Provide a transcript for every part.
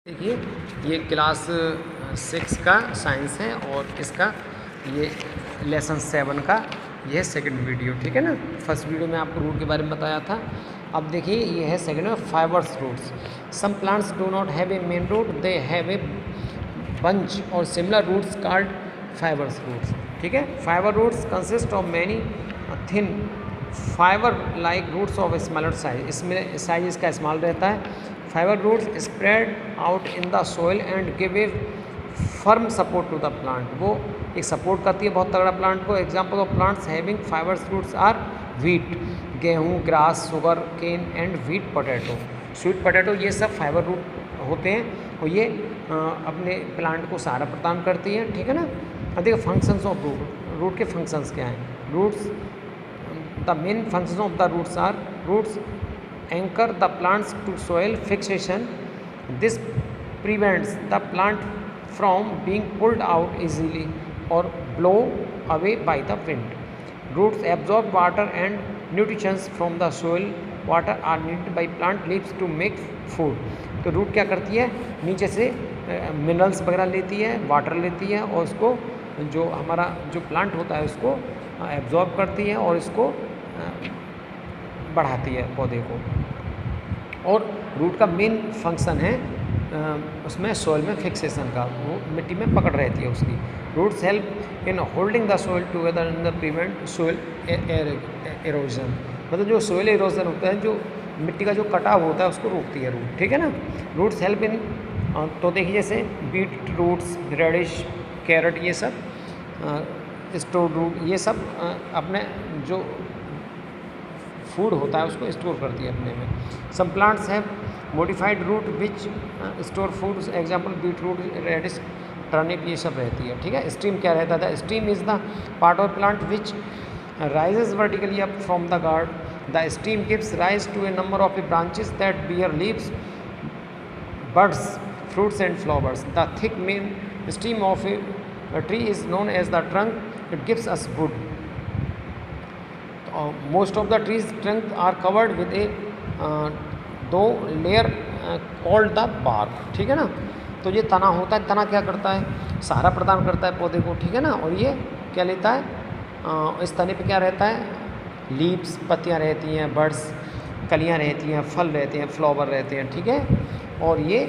देखिए ये क्लास 6 का साइंस है और इसका ये लेसन 7 का ये सेकंड वीडियो, ठीक है ना। फर्स्ट वीडियो में आपको रूट के बारे में बताया था। अब देखिए ये है सेकंड में fibres roots. Some plants do not have a main root, they have a bunch or similar roots called fibres roots, ठीक है। Fibre roots consist of many thin fibre like roots of smaller size, इसमें size इसका small रहता है। Fibre roots spread out in the soil and give a firm support to the plant, वो एक support करती है बहुत तगड़ा प्लांट को। Example of plants having fibres roots are wheat, गेहूँ, grass, sugarcane and wheat potato, sweet potato, ये सब फाइबर रूट होते हैं और ये अपने प्लांट को सहारा प्रदान करती है, ठीक है ना। अब देखो फंक्शंस ऑफ रूट, रूट के फंक्शंस क्या हैं। Roots, the main function of the roots are, roots anchor the plants to soil fixation. This prevents the plant from being pulled out easily or blown away by the wind. Roots absorb water and nutrients from the soil. Water are needed by plant leaves to make food. तो root क्या करती है, नीचे से minerals वगैरह लेती है, water लेती है और उसको जो हमारा जो प्लांट होता है उसको एब्जॉर्ब करती है और इसको बढ़ाती है पौधे को। और रूट का मेन फंक्शन है उसमें सॉइल में फिक्सेशन का, वो मिट्टी में पकड़ रहती है उसकी। Roots help in holding the soil together in the prevent soil erosion, मतलब जो सॉइल एरोजन होता है, जो मिट्टी का जो कटाव होता है उसको रोकती है रूट, ठीक है ना। रूट्स हेल्प इन, तो देखिए जैसे बीट रूट्स, रेडिश, कैरेट, ये सब स्टोर रूट, ये सब अपने जो फूड होता है उसको स्टोर करती है अपने में। Some plants have modified root which store food, example beet root, radish, turnip, ये सब रहती है, ठीक है। स्टीम क्या रहता था, stem is the part of plant which rises vertically up from the ground, the stem gives rise to a number of branches that bear leaves, buds, fruits and flowers. The thick main stem of a tree is known as the trunk. It gives us wood. Most of the trees trunk are covered with a दो layer called the bark, ठीक है ना। तो ये तना होता है, तना क्या करता है, सहारा प्रदान करता है पौधे को, ठीक है ना। और ये क्या लेता है, इस तने पे क्या रहता है, लीव्स, पत्तियाँ रहती हैं, बर्ड्स, कलियाँ रहती हैं, फल रहते हैं, फ्लावर रहते हैं, ठीक है। और ये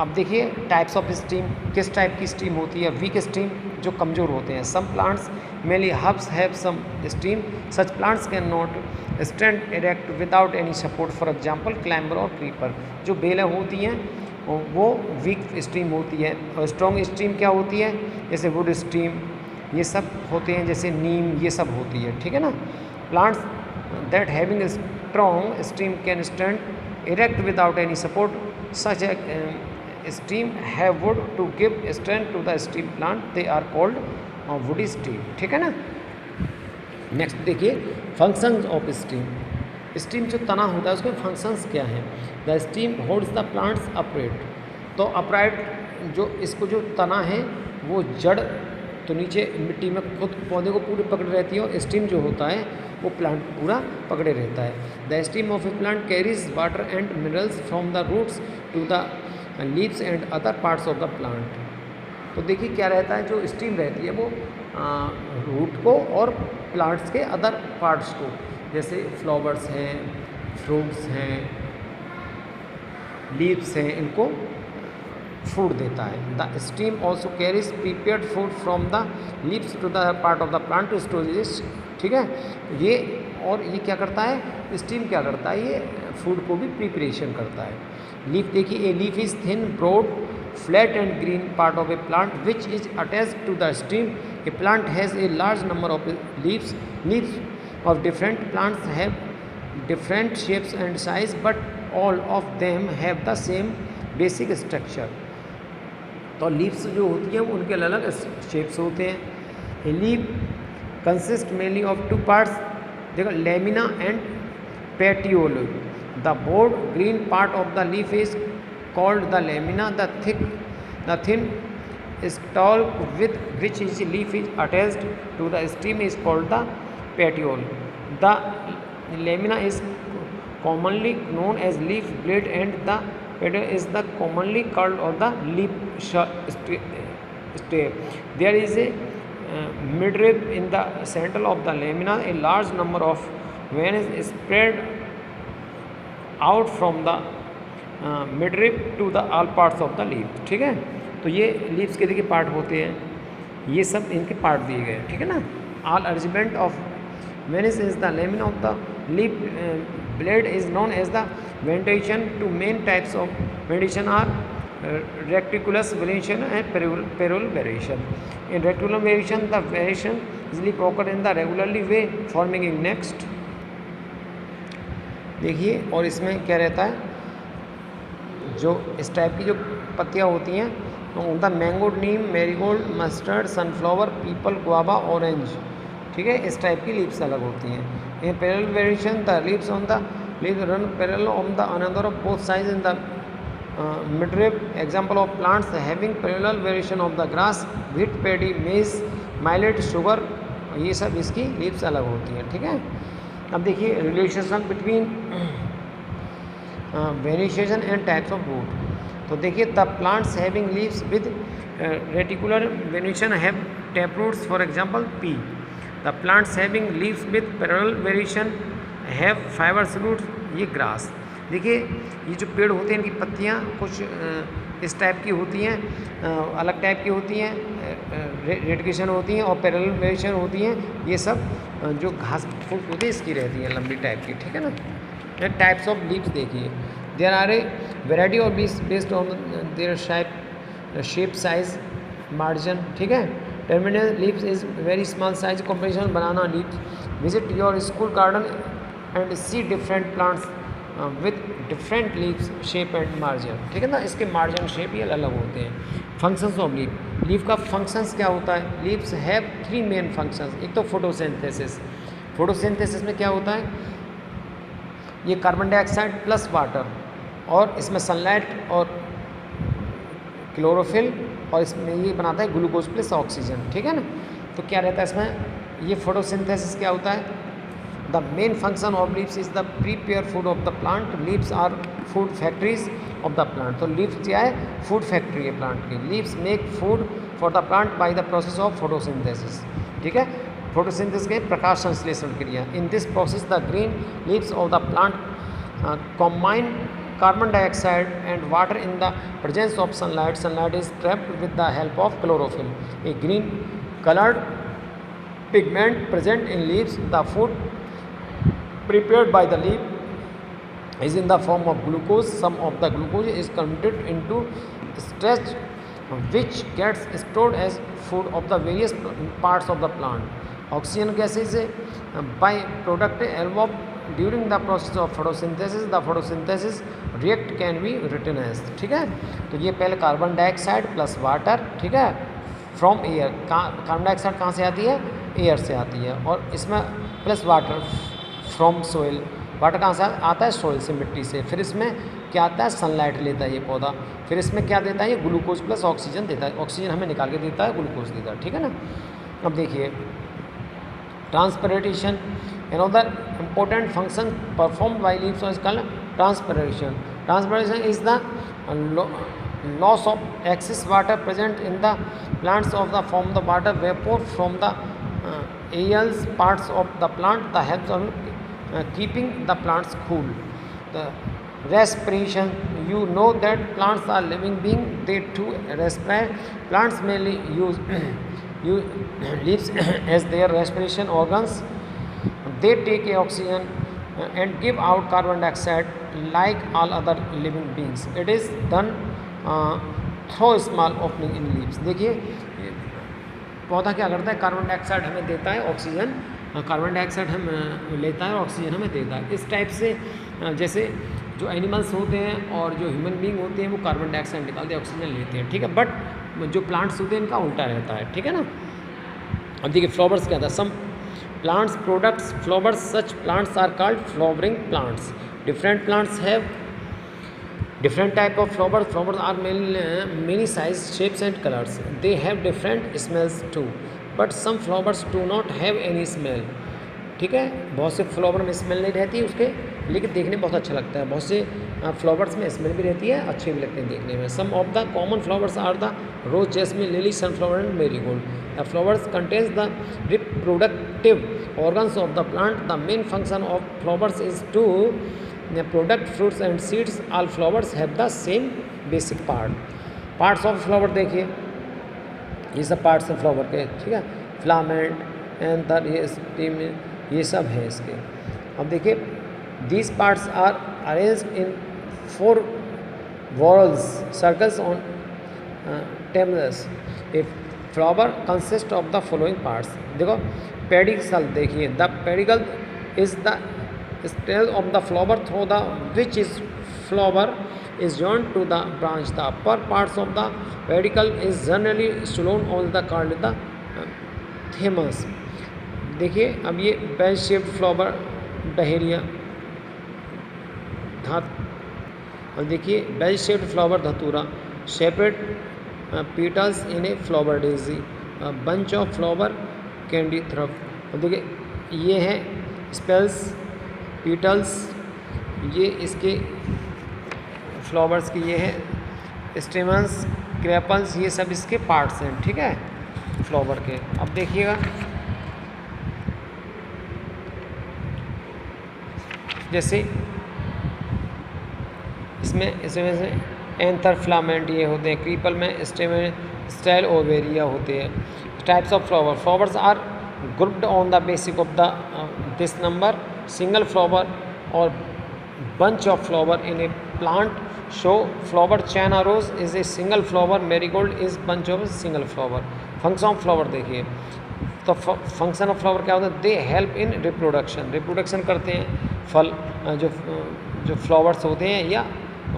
अब देखिए टाइप्स ऑफ स्टीम, किस टाइप की स्टीम होती है, वीक स्टीम, जो कमज़ोर होते हैं। Some plants mainly herbs have some stem, such plants can not stand erect without any support, for example climber और क्रीपर, जो बेलें होती हैं वो वीक स्टीम होती है। और स्ट्रॉन्ग स्टीम क्या होती है, जैसे वुड स्टीम, ये सब होते हैं, जैसे नीम, ये सब होती है, ठीक है ना। Plants that having strong steam can stand erect without any support, such a steam have wood to give strength to the steam plant, they are called woody steam, ठीक है ना। नेक्स्ट देखिए फंक्शंस ऑफ स्टीम। स्टीम जो तना होता है उसके functions क्या हैं। The steam holds the plants upright, तो अपराइट जो इसको जो तना है वो जड़ तो नीचे मिट्टी में खुद पौधे को पूरी पकड़ रहती है और स्टीम जो होता है वो प्लांट को पूरा पकड़े रहता है। The stem of a plant carries water and minerals from the roots to the leaves and other parts of the plant. तो देखिए क्या रहता है, जो स्टीम रहती है वो रूट को और प्लांट्स के अदर पार्ट्स को, जैसे फ्लावर्स हैं, फ्रूट्स हैं, लीव्स हैं, इनको फूड देता है। The stem also carries prepared food from the leaves to the part of the plant to storage, ठीक है। ये और ये क्या करता है, स्टीम क्या करता है, ये फूड को भी प्रिपरेशन करता है। लीफ देखिए, a leaf is thin, broad, flat and green part of a plant which is attached to the stem. A plant has a large number of leaves, leaves of different plants have different shapes and size but all of them have the same basic structure. तो leaves जो होती हैं वो उनके अलग अलग shapes होते हैं। A leaf consist mainly of two parts, देखो lamina and petiole. The broad green part of the leaf is called the lamina, the thin stalk with which each leaf is attached to the stem is called the petiole. The lamina is commonly known as leaf blade and the petal is the commonly called of the leaf stem. There is a midrib in the center of the lamina. A large number of veins spread out from the midrib to the all parts of the leaf. ठीक है, तो ये leaves के देखिए part होते हैं, ये सब इनके पार्ट दिए गए, ठीक है ना. All arrangement of veins is the lamina of the leaf blade is known as the venation. Two main types of venation are reticulate variation and parallel variation. In reticular variation the variation easily occur in the regularly way forming in next. देखिए, और इसमें क्या रहता है, जो इस type की जो पत्तियाँ होती हैं उनका mango, neem, marigold, mustard, sunflower, peepal, guava, orange, ठीक है, इस टाइप की लीव्स अलग होती हैं. In parallel variation the leaves on the leaves run parallel on the another of both sides in the midrib. Example of plants having parallel variation of the grass, wheat, paddy, maize, millet, sugar, ये सब इसकी leaves अलग होती हैं, ठीक है. अब देखिए relation between variation and types of root. तो देखिए the plants having leaves with reticular variation have tap roots. For example pea. The plants having leaves with parallel variation have fibres roots. ये ग्रास. देखिए ये जो पेड़ होते हैं इनकी पत्तियाँ कुछ इस टाइप की होती हैं, अलग टाइप की होती हैं, रेडिकेशन होती हैं और पैरेलल वेरिएशन होती हैं. ये सब जो घास फूस होती है इसकी रहती हैं, लंबी टाइप की, ठीक है ना. टाइप्स ऑफ लीव्स देखिए, there are a variety of leaves based on their shape, size, margin, ठीक है. Terminal leaves is very small size combination banana leaves. Visit your school garden and see different plants with different leaves, shape and margin, ठीक है ना. इसके margin shape ये अलग होते हैं. Functions of leave. लीव का फंक्शंस क्या होता है. Leaves have 3 main functions. एक तो फोटोसिंथेसिस. फोटोसिंथेसिस में क्या होता है, ये कार्बन डाइऑक्साइड प्लस वाटर, और इसमें सनलाइट और क्लोरोफिल, और इसमें ये बनाता है ग्लूकोज प्लस ऑक्सीजन, ठीक है ना. तो क्या रहता है इसमें, ये फोटोसिंथेसिस क्या होता है. The main function of leaves is the prepare food of the plant. Leaves are food factories of the plant. तो लीव्स क्या है, फूड फैक्ट्री है प्लांट की. Leaves make food for the plant by the process of photosynthesis, ठीक है. Photosynthesis के प्रकाश संश्लेषण क्रिया. In this process the green leaves of the plant combine carbon dioxide and water in the presence of sunlight. Sunlight is trapped with the help of chlorophyll, a green colored pigment present in leaves. The food prepared by the leaf is in the form of glucose. Some of the glucose is converted into starch, which gets stored as food of the various parts of the plant. Oxygen gases by product involved during the process of photosynthesis. The photosynthesis react can be written as, ठीक है. तो ये पहले carbon dioxide plus water, ठीक है, from air. Carbon dioxide कहाँ से आती है, एयर से आती है, और इसमें plus water from soil. Water कहाँ से आता है, सोइल से, मिट्टी से. फिर इसमें क्या आता है, सनलाइट लेता है ये पौधा. फिर इसमें क्या देता है, ये ग्लूकोज प्लस ऑक्सीजन देता है. ऑक्सीजन हमें निकाल के देता है, ग्लूकोज देता है, ठीक है ना. अब देखिए transpiration. Another important function performed by leaves is called transpiration. Transpiration is the loss of excess water present in the plants of the form the water vapor from the aerial parts of the plant that helps on keeping the plants cool. The respiration. You know that plants are living being. They too respire. Plants mainly use leaves as their respiration organs. They take oxygen and give out carbon dioxide like all other living beings. It is done through small opening in leaves. देखिए पौधा क्या करता है, carbon dioxide हमें देता है, oxygen, carbon dioxide हम लेता है और ऑक्सीजन हमें देता है. इस टाइप से जैसे जो एनिमल्स होते हैं और जो ह्यूमन बींग होते हैं वो कार्बन डाइऑक्साइड निकालते हैं, ऑक्सीजन लेते हैं, ठीक है. बट जो प्लांट्स होते हैं इनका उल्टा रहता है, ठीक है ना. अब देखिए फ्लावर्स क्या था. सम plants products flowers. Such plants are called flowering plants. Different plants have different type of flowers. Flowers are many size, shapes and colors. They have different smells too, but some flowers do not have any smell, ठीक है. बहुत से flower में smell नहीं रहती है उसके, लेकिन देखने में बहुत अच्छा लगता है। बहुत से फ्लावर्स में स्मेल भी रहती है, अच्छे भी लगते हैं देखने में। Some of the common flowers are the rose, jasmine, lily, sunflower and marigold. The flowers contains the reproductive organs of the plant. The main function of flowers is to product fruits and seeds. All flowers have the same basic parts of flower देखिए, ये सब parts हैं flower के, ठीक है। Filament, anther, ये steam, ये सब हैं इसके। अब देखिए, these parts are arranged in 4 whorls circles on temples. A flower consist of the following parts. देखो पेडिकल देखिए, the pedicel is the stalk of the flower through the which is flower is joined to the branch. The upper parts of the pedicle is generally shown on the called the thymus. देखिए, अब ये bell shaped flower डहेरिया धात, और देखिए bell shaped flower datura, shaped petals in a flower daisy, bunch of flower candytuft. और देखिए ये है स्पेल्स, पेटल्स, ये इसके फ्लावर्स की, ये है स्टेमन्स, क्रैपल्स, ये सब इसके पार्ट्स हैं, ठीक है, फ्लावर के। अब देखिएगा, जैसे इसमें से एंथर फिलामेंट ये होते हैं, क्रीपल में स्टाइल ओवेरिया होते हैं। Types of flowers are grouped on the basic of the this number. Single flower और bunch of flower in a plant show flower china rose is a single flower, marigold is bunch of single flower। Function of flower देखिए, तो function of flower क्या होता है? They help in reproduction करते हैं। फल जो फ्लावर्स होते हैं या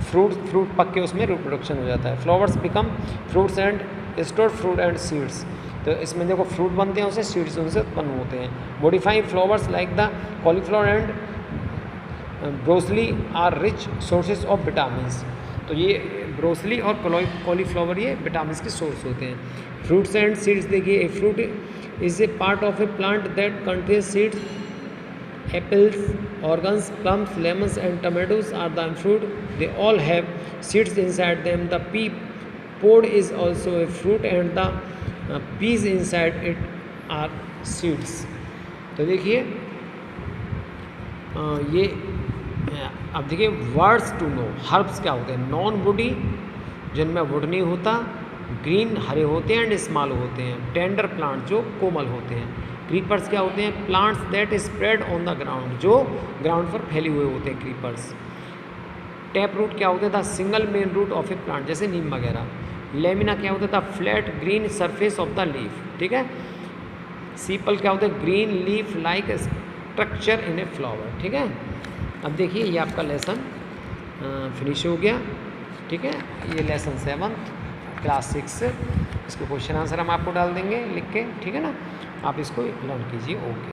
फ्रूट पक के उसमें रिप्रोडक्शन हो जाता है। Flowers become fruits and store fruit and seeds, तो इसमें देखो फ्रूट बनते हैं, उससे सीड्स उनसे उत्पन्न होते हैं। Modifying flowers like the cauliflower and broccoli are rich sources of vitamins. तो ये ब्रोसली और कॉलीफ्लावर ये विटामिन्स के सोर्स होते हैं। फ्रूट्स एंड सीड्स देखिए, a fruit is a part of a plant that contains seeds. Apples, oranges, plums, lemons and tomatoes are the fruit, they all have seeds inside them. The pea pod is also a fruit and the peas inside it are seeds। तो देखिए ये अब देखिए words to know. Herbs क्या होते हैं? Non woody, जिनमें would नहीं होता, ग्रीन हरे होते हैं एंड स्मॉल होते हैं। टेंडर प्लांट जो कोमल होते हैं। क्रीपर्स क्या होते हैं? Plants that spread on the ground, जो ग्राउंड पर फैले हुए होते हैं क्रीपर्स। टैप रूट क्या होता है? The single main root of a plant, जैसे नीम वगैरह। लेमिना क्या होता है? The flat green surface of the leaf, ठीक है। सीपल क्या होता है? Green leaf like structure in a flower, ठीक है। अब देखिए ये आपका लेसन फिनिश हो गया, ठीक है। ये लेसन 7 क्लास 6, इसके क्वेश्चन आंसर हम आपको डाल देंगे लिख के, ठीक है ना। आप इसको लर्न कीजिए। ओके।